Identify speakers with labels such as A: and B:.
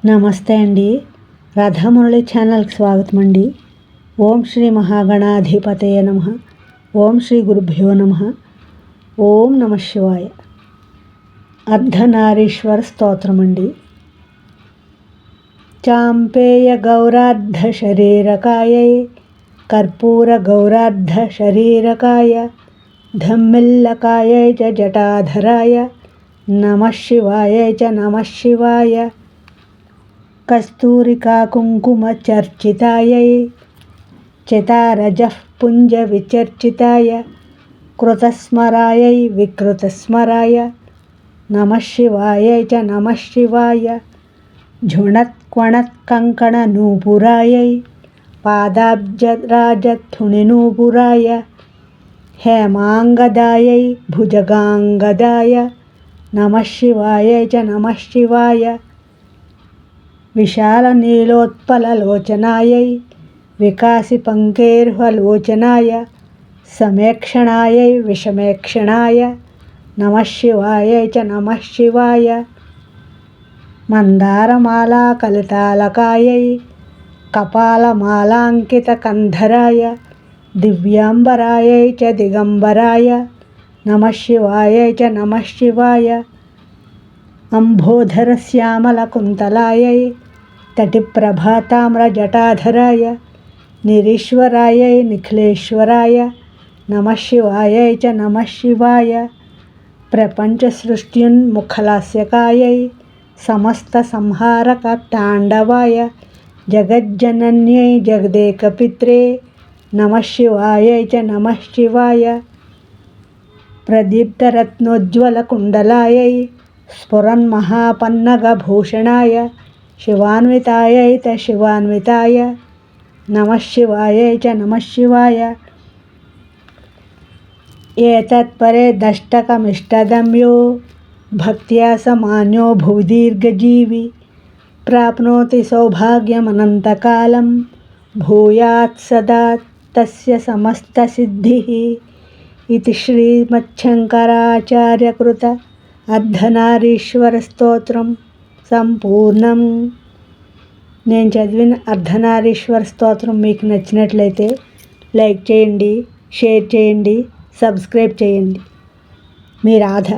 A: నమస్తే అండి. రాధామురళి ఛానల్కి స్వాగతం అండి. ఓం శ్రీ మహాగణాధిపతయ నమః. ఓం శ్రీ గురుభ్యో నమః. ఓం నమ శివాయ. అర్ధనారీశ్వర స్తోత్రం అండి. చాంపేయ గౌరార్ధ శరీరకాయై కర్పూర గౌరార్ధ శరీరకాయ ధమ్మిల్లకాయై చ జటాధరాయ నమః శివాయై చ నమః శివాయ. కస్తూరికా కుంకుమ చర్చితాయై చితారజః పుంజ విచర్చితాయ కృతస్మరాయై వికృతస్మరాయ నమః శివాయై చ నమః శివాయ. ఝుణత్క్వణత్ కంకణ నూపురాయై పాదాబ్జరాజధునినూపురాయ హేమాంగదాయై భుజగాంగదాయ నమః శివాయై చ నమః శివాయ. విశాల నీలోత్పలలోచనాయై వికాసి పంకేర్హలోచనాయ సమేక్షణాయై విషమేక్షణాయ నమః శివాయై చ నమః శివాయ. మందారమాలా కలితాలకాయై కపాలమాలాంకితకంధరాయ దివ్యాంబరాయై చ దిగంబరాయ నమః శివాయై చ నమః శివాయ. అంబోధరశ్యామలకుంతలాయై తటిప్రభాతామ్రజటాధరాయ నిరీశ్వరాయై నిఖిలేశ్వరాయ నమః శివాయై చ నమః శివాయ. ప్రపంచసృష్ట్యున్ముఖలాస్యకాయై సమస్త సంహారక తాండవాయ జగజ్జనన్యై జగదేకపిత్రే నమః శివాయై చ నమః శివాయ. ప్రదీప్తరత్నోజ్వలకుండలాయై స్ఫురన్మహాపన్నగభూషణాయ శివాన్వితాయై చ శివాన్వితాయ నమః శివాయై చ నమః శివాయ. ఏతత్పరే దష్టకమిష్టదమ్యో భక్త్యా సమాన్యో భువిదీర్ఘజీవి ప్రాప్నోతి సౌభాగ్యమనంతకాలం భూయాత్ సదా తస్య సమస్తసిద్ధిః. ఇది శ్రీమచ్చంకరాచార్యకృత అర్ధనారీశ్వర స్తోత్రం సంపూర్ణం. నేను చదివిన అర్ధనారీశ్వర స్తోత్రం మీకు నచ్చినట్లయితే లైక్ చేయండి, షేర్ చేయండి, సబ్స్క్రైబ్ చేయండి. మీ రాధ.